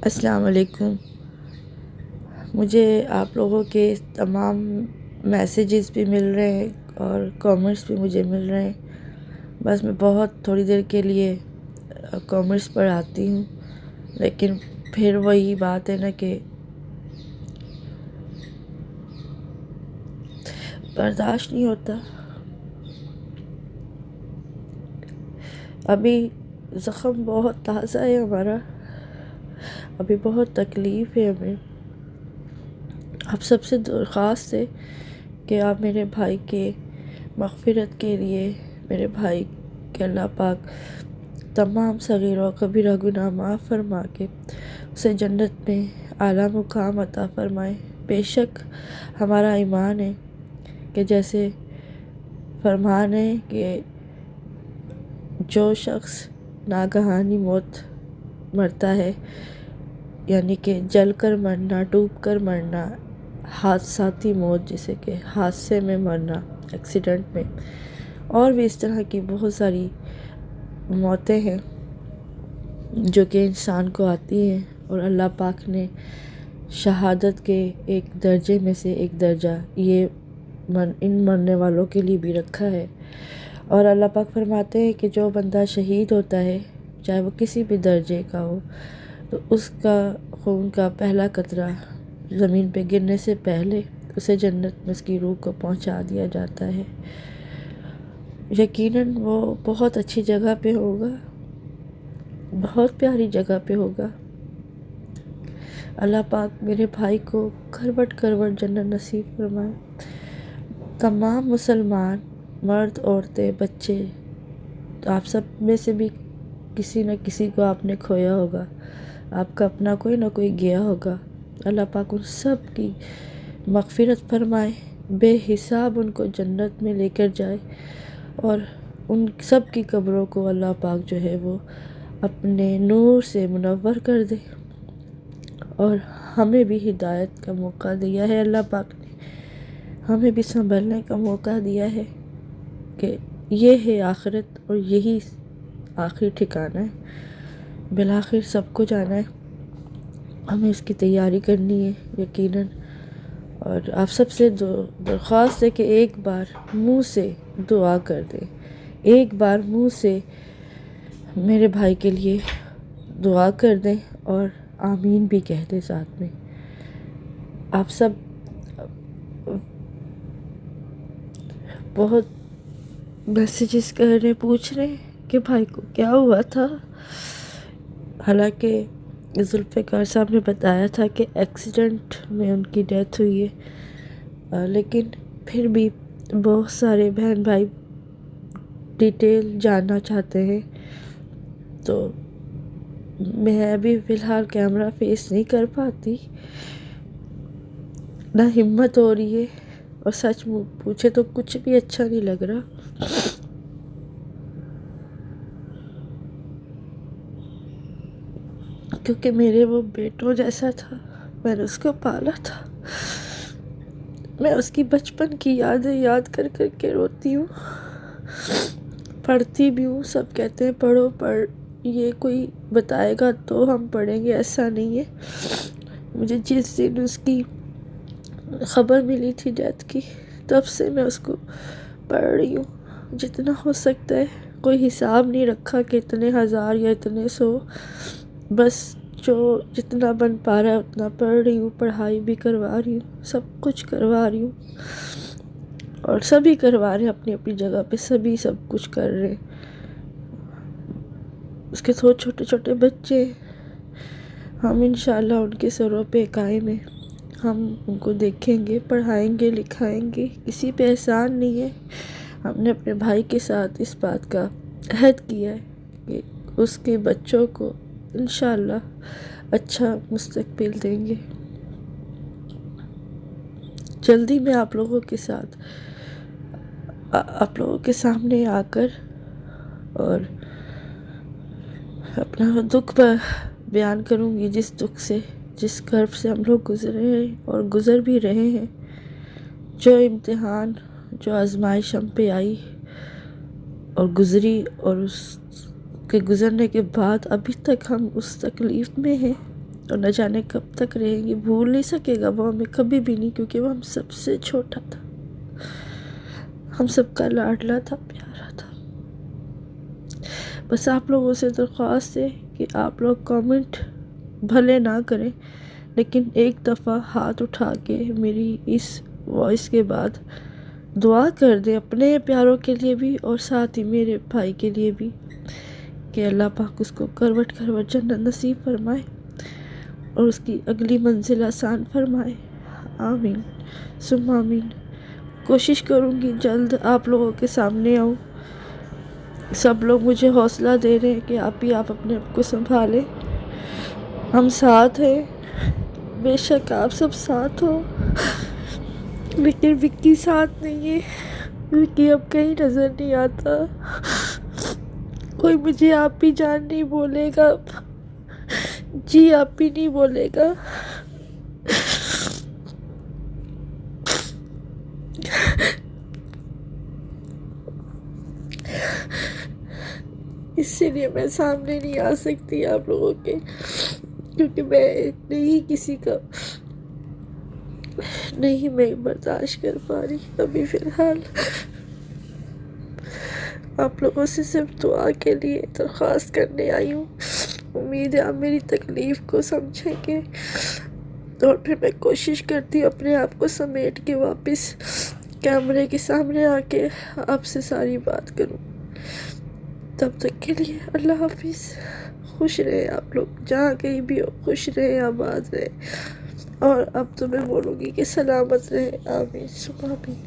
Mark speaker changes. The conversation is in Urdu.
Speaker 1: السلام علیکم۔ مجھے آپ لوگوں کے تمام میسیجز بھی مل رہے ہیں اور کامنٹس بھی مجھے مل رہے ہیں۔ بس میں بہت تھوڑی دیر کے لیے کامنٹس پر آتی ہوں، لیکن پھر وہی بات ہے نا کہ برداشت نہیں ہوتا۔ ابھی زخم بہت تازہ ہے ہمارا، ابھی بہت تکلیف ہے ہمیں۔ آپ سب سے درخواست ہے کہ آپ میرے بھائی کے مغفرت کے لیے، میرے بھائی کے اللہ پاک تمام صغیرہ و کبیرہ گناہ معاف فرما کے اسے جنت میں اعلیٰ مقام عطا فرمائے۔ بے شک ہمارا ایمان ہے کہ جیسے فرمان ہے کہ جو شخص ناگہانی موت مرتا ہے، یعنی کہ جل کر مرنا، ڈوب کر مرنا، حادثاتی موت جسے کہ حادثے میں مرنا، ایکسیڈنٹ میں، اور بھی اس طرح کی بہت ساری موتیں ہیں جو کہ انسان کو آتی ہیں، اور اللہ پاک نے شہادت کے ایک درجے میں سے ایک درجہ یہ ان مرنے والوں کے لیے بھی رکھا ہے۔ اور اللہ پاک فرماتے ہیں کہ جو بندہ شہید ہوتا ہے، چاہے وہ کسی بھی درجے کا ہو، تو اس کا خون کا پہلا قطرہ زمین پہ گرنے سے پہلے اسے جنت میں اس کی روح کو پہنچا دیا جاتا ہے۔ یقیناً وہ بہت اچھی جگہ پہ ہوگا، بہت پیاری جگہ پہ ہوگا۔ اللہ پاک میرے بھائی کو کروٹ کروٹ جنت نصیب فرمائے۔ تمام مسلمان مرد، عورتیں، بچے، تو آپ سب میں سے بھی کسی نہ کسی کو آپ نے کھویا ہوگا، آپ کا اپنا کوئی نہ کوئی گیا ہوگا۔ اللہ پاک ان سب کی مغفرت فرمائے، بے حساب ان کو جنت میں لے کر جائے، اور ان سب کی قبروں کو اللہ پاک جو ہے وہ اپنے نور سے منور کر دے۔ اور ہمیں بھی ہدایت کا موقع دیا ہے، اللہ پاک نے ہمیں بھی سنبھلنے کا موقع دیا ہے کہ یہ ہے آخرت اور یہی آخری ٹھکانہ ہے، بالآخر سب کو جانا ہے، ہمیں اس کی تیاری کرنی ہے یقیناً۔ اور آپ سب سے درخواست ہے کہ ایک بار منہ سے دعا کر دیں، ایک بار منہ سے میرے بھائی کے لیے دعا کر دیں اور آمین بھی کہہ دیں ساتھ میں۔ آپ سب بہت میسیجز کر رہے، پوچھ رہے کہ بھائی کو کیا ہوا تھا۔ حالانکہ ذوالفقار صاحب نے بتایا تھا کہ ایکسیڈنٹ میں ان کی ڈیتھ ہوئی ہے، لیکن پھر بھی بہت سارے بہن بھائی ڈیٹیل جاننا چاہتے ہیں، تو میں ابھی فی الحال کیمرہ فیس نہیں کر پاتی، نہ ہمت ہو رہی ہے، اور سچ پوچھے تو کچھ بھی اچھا نہیں لگ رہا، کیونکہ میرے وہ بیٹوں جیسا تھا، میں نے اس کو پالا تھا۔ میں اس کی بچپن کی یادیں یاد کر کر کے روتی ہوں، پڑھتی بھی ہوں۔ سب کہتے ہیں پڑھو، پڑھ، یہ کوئی بتائے گا تو ہم پڑھیں گے، ایسا نہیں ہے۔ مجھے جس دن اس کی خبر ملی تھی ڈیتھ کی، تب سے میں اس کو پڑھ رہی ہوں جتنا ہو سکتا ہے۔ کوئی حساب نہیں رکھا کہ اتنے ہزار یا اتنے سو، بس جو جتنا بن پا رہا ہے اتنا پڑھ رہی ہوں، پڑھائی بھی کروا رہی ہوں، سب کچھ کروا رہی ہوں، اور سبھی کروا رہے ہیں اپنی اپنی جگہ پہ، سبھی سب کچھ کر رہے ہیں۔ اس کے تو چھوٹے چھوٹے بچے، ہم انشاءاللہ ان کے سروں پہ قائم ہیں، ہم ان کو دیکھیں گے، پڑھائیں گے، لکھائیں گے، کسی پہ احسان نہیں ہے۔ ہم نے اپنے بھائی کے ساتھ اس بات کا عہد کیا ہے کہ اس کے بچوں کو انشاءاللہ اچھا مستقبل دیں گے۔ جلدی میں آپ لوگوں کے ساتھ، آپ لوگوں کے سامنے آ کر اور اپنا دکھ بیان کروں گی، جس دکھ سے، جس کرب سے ہم لوگ گزرے ہیں اور گزر بھی رہے ہیں، جو امتحان، جو آزمائش ہم پہ آئی اور گزری، اور اس کے گزرنے کے بعد ابھی تک ہم اس تکلیف میں ہیں، اور نہ جانے کب تک رہیں گے. بھول نہیں سکے گا وہ ہمیں کبھی بھی نہیں، کیونکہ وہ ہم سب سے چھوٹا تھا، ہم سب کا لاڈلا تھا، پیارا تھا. بس آپ لوگوں سے درخواست ہے کہ آپ لوگ کامنٹ بھلے نہ کریں، لیکن ایک دفعہ ہاتھ اٹھا کے میری اس وائس کے بعد دعا کر دیں اپنے پیاروں کے لیے بھی اور ساتھ ہی میرے بھائی کے لیے بھی، کہ اللہ پاک اس کو کروٹ کروٹ جنت نصیب فرمائے اور اس کی اگلی منزل آسان فرمائے. آمین ثم آمین. کوشش کروں گی جلد آپ لوگوں کے سامنے آؤں. سب لوگ مجھے حوصلہ دے رہے ہیں کہ آپ اپنے آپ کو سنبھالیں، ہم ساتھ ہیں. بے شک آپ سب ساتھ ہو، لیکن وکی ساتھ نہیں ہے. وکی اب کہیں نظر نہیں آتا. کوئی مجھے آپ بھی جان نہیں بولے گا، جی آپ بھی نہیں بولے گا. اسی لیے میں سامنے نہیں آ سکتی آپ لوگوں کے، کیونکہ میں نہیں کسی کا نہیں میں برداشت کر پا رہی ابھی فی الحال. آپ لوگوں سے صرف دعا کے لیے درخواست کرنے آئی ہوں. امید ہے آپ میری تکلیف کو سمجھیں گے، اور پھر میں کوشش کرتی ہوں اپنے آپ کو سمیٹ کے واپس کیمرے کے سامنے آ کے آپ سے ساری بات کروں. تب تک کے لیے اللہ حافظ. خوش رہے آپ لوگ، جہاں کہیں بھی ہو، خوش رہے، آباد رہے. اور اب تو میں بولوں گی کہ سلامت رہے. آمین ثم آمین.